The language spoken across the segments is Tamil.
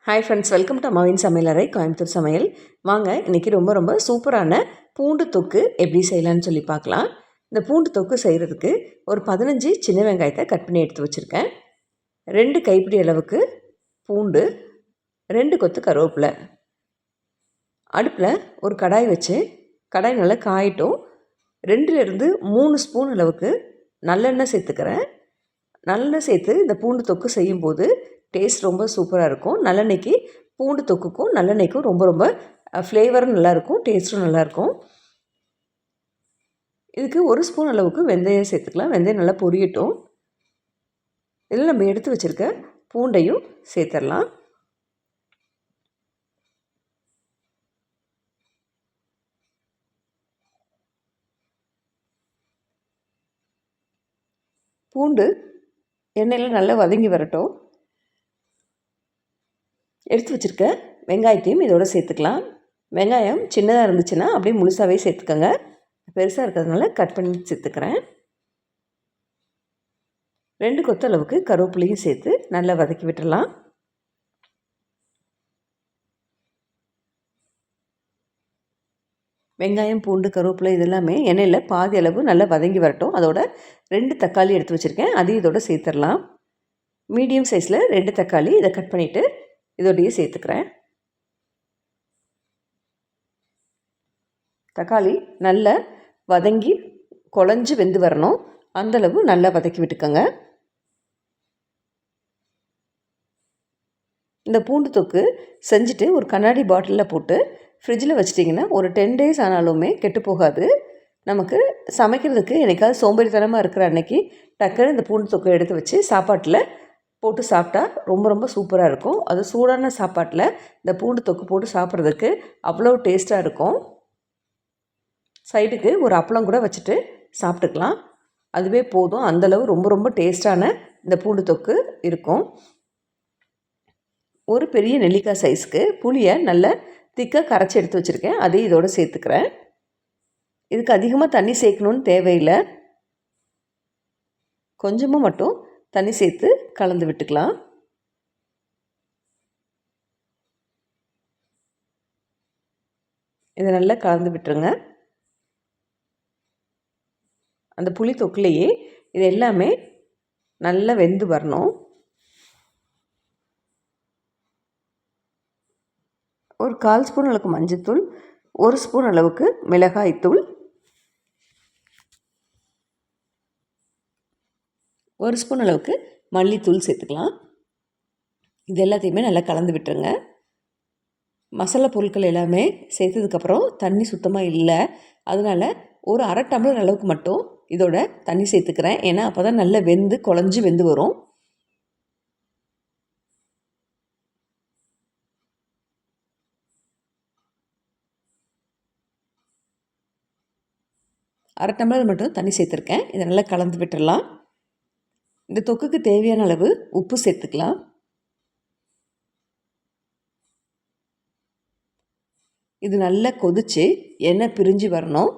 ஹாய் ஃப்ரெண்ட்ஸ், வெல்கம் டு அம்மாவின் சமையலறை கோயம்புத்தூர் சமையல். வாங்க இன்றைக்கி ரொம்ப சூப்பரான பூண்டு தொக்கு எப்படி செய்யலான்னு சொல்லி பார்க்கலாம். இந்த பூண்டு தொக்கு செய்கிறதுக்கு ஒரு 15 சின்ன வெங்காயத்தை கட் பண்ணி எடுத்து வச்சுருக்கேன். 2 கைப்பிடி அளவுக்கு பூண்டு, 2 கொத்து கருவேப்பிலை. அடுப்பில் ஒரு கடாய் வச்சு கடாய் நல்லா காயட்டும். 2லேருந்து 3 ஸ்பூன் அளவுக்கு நல்லெண்ணெய் சேர்த்துக்கிறேன். நல்லெண்ணெய் சேர்த்து இந்த பூண்டு தொக்கு செய்யும்போது டேஸ்ட் ரொம்ப சூப்பராக இருக்கும். நல்லெண்ணெய்க்கு பூண்டு தொக்குக்கும் நல்லெண்ணெய்க்கும் ரொம்ப ஃப்ளேவரும் நல்லாயிருக்கும், டேஸ்ட்டும் நல்லாயிருக்கும். இதுக்கு 1 ஸ்பூன் அளவுக்கு வெந்தயம் சேர்த்துக்கலாம். வெந்தயம் நல்லா பொரியட்டும். இதில் நம்ம எடுத்து வச்சுருக்க பூண்டையும் சேர்த்துடலாம். பூண்டு எண்ணெயில் நல்லா வதங்கி வரட்டும். எடுத்து வச்சுருக்க வெங்காயத்தையும் இதோடு சேர்த்துக்கலாம். வெங்காயம் சின்னதாக இருந்துச்சுன்னா அப்படியே முழுசாகவே சேர்த்துக்கோங்க. பெருசாக இருக்கிறதுனால கட் பண்ணி சேர்த்துக்கிறேன். 2 கொத்து அளவுக்கு கருவேப்பிலையும் சேர்த்து நல்லா வதக்கி விட்டுடலாம். வெங்காயம், பூண்டு, கருவேப்பிலை இதெல்லாமே எண்ணெயில் பாதி அளவு நல்லா வதங்கி வரட்டும். அதோட 2 தக்காளி எடுத்து வச்சுருக்கேன், அதையும் இதோட சேர்த்துடலாம். மீடியம் சைஸில் 2 தக்காளி இதை கட் பண்ணிவிட்டு இதோடையே சேர்த்துக்கிறேன். தக்காளி நல்லா வதங்கி குழஞ்சி வெந்து வரணும். அந்தளவு நல்லா வதக்கி விட்டுக்கோங்க. இந்த பூண்டு தொக்கு செஞ்சுட்டு ஒரு கண்ணாடி பாட்டிலில் போட்டு ஃப்ரிட்ஜில் வச்சிட்டிங்கன்னா ஒரு 10 டேஸ் ஆனாலுமே கெட்டு போகாது. நமக்கு சமைக்கிறதுக்கு என்னைக்காவது சோம்பேறித்தனமாக இருக்கிற அன்னைக்கு டக்குன்னு இந்த பூண்டு தொக்கை எடுத்து வச்சு சாப்பாட்டில் போட்டு சாப்பிட்டா ரொம்ப சூப்பராக இருக்கும். அது சூடான சாப்பாட்டில் இந்த பூண்டு தொக்கு போட்டு சாப்பிட்றதுக்கு அவ்வளோ டேஸ்ட்டாக இருக்கும். சைடுக்கு ஒரு அப்பளம் கூட வச்சுட்டு சாப்பிட்டுக்கலாம், அதுவே போதும். அந்தளவு ரொம்ப டேஸ்ட்டான இந்த பூண்டு தொக்கு இருக்கும். ஒரு பெரிய நெல்லிக்காய் சைஸ்க்கு புளியை நல்லா திக்காக கரைச்சி எடுத்து வச்சுருக்கேன், அதையும் இதோடு சேர்த்துக்கிறேன். இதுக்கு அதிகமாக தண்ணி சேர்க்கணுன்னு தேவையில்லை, கொஞ்சமாக மட்டும் தண்ணி சேர்த்து கலந்து விட்டுக்கலாம். இதை நல்லா கலந்து விட்டுருங்க. அந்த புளி தொக்குலேயே இது எல்லாமே நல்லா வெந்து வரணும். ஒரு 1/4 ஸ்பூன் அளவுக்கு மஞ்சள்தூள், 1 ஸ்பூன் அளவுக்கு மிளகாய்த்தூள், 1 ஸ்பூன் அளவுக்கு மல்லித்தூள் சேர்த்துக்கலாம். இது எல்லாத்தையுமே நல்லா கலந்து விட்டுருங்க. மசாலா பொருட்கள் எல்லாமே சேர்த்ததுக்கப்புறம் தண்ணி சுத்தமாக இல்லை, அதனால் ஒரு 1/2 டம்ளர் அளவுக்கு மட்டும் இதோட தண்ணி சேர்த்துக்கிறேன். ஏன்னா அப்போ தான் நல்லா வெந்து குழஞ்சி வெந்து வரும். அரை டம்ளர் மட்டும் தண்ணி சேர்த்துருக்கேன். இதை நல்லா கலந்து விட்டுடலாம். இந்த தொக்குக்கு தேவையான அளவு உப்பு சேர்த்துக்கலாம். இது நல்லா கொதித்து எண்ணெய் பிரிஞ்சு வரணும்.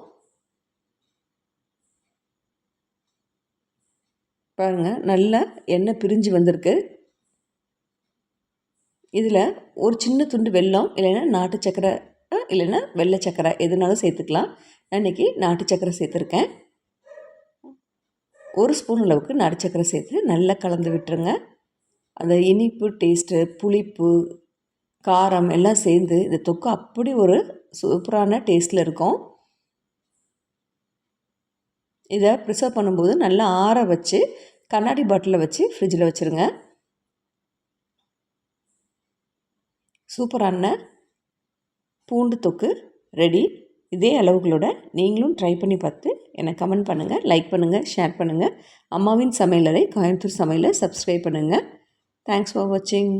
பாருங்கள், நல்லா எண்ணெய் பிரிஞ்சு வந்திருக்கு. இதில் ஒரு சின்ன துண்டு வெல்லம், இல்லைன்னா நாட்டு சக்கரை, இல்லைன்னா வெள்ளை சக்கரை எதுனாலும் சேர்த்துக்கலாம். நான் இன்றைக்கி நாட்டு சக்கரை சேர்த்துருக்கேன். 1 ஸ்பூன் அளவுக்கு நாட்டு சக்கரை சேர்த்து நல்லா கலந்து விட்டுருங்க. அந்த இனிப்பு டேஸ்ட்டு, புளிப்பு, காரம் எல்லாம் சேர்ந்து இந்த தொக்கு அப்படி ஒரு சூப்பரான டேஸ்ட்டில் இருக்கும். இதை ப்ரிசர்வ் பண்ணும்போது நல்லா ஆற வச்சு கண்ணாடி பாட்டிலில் வச்சு ஃப்ரிட்ஜில் வச்சுருங்க. சூப்பரான பூண்டு தொக்கு ரெடி. இதே அளவுகளோட நீங்களும் ட்ரை பண்ணி பார்த்து எனக்கு கமெண்ட் பண்ணுங்கள், லைக் பண்ணுங்கள், ஷேர் பண்ணுங்கள். அம்மாவின் சமையலறை கோயம்புத்தூர் சமையலை சப்ஸ்கிரைப் பண்ணுங்கள். தேங்க்ஸ் ஃபார் வாட்சிங்.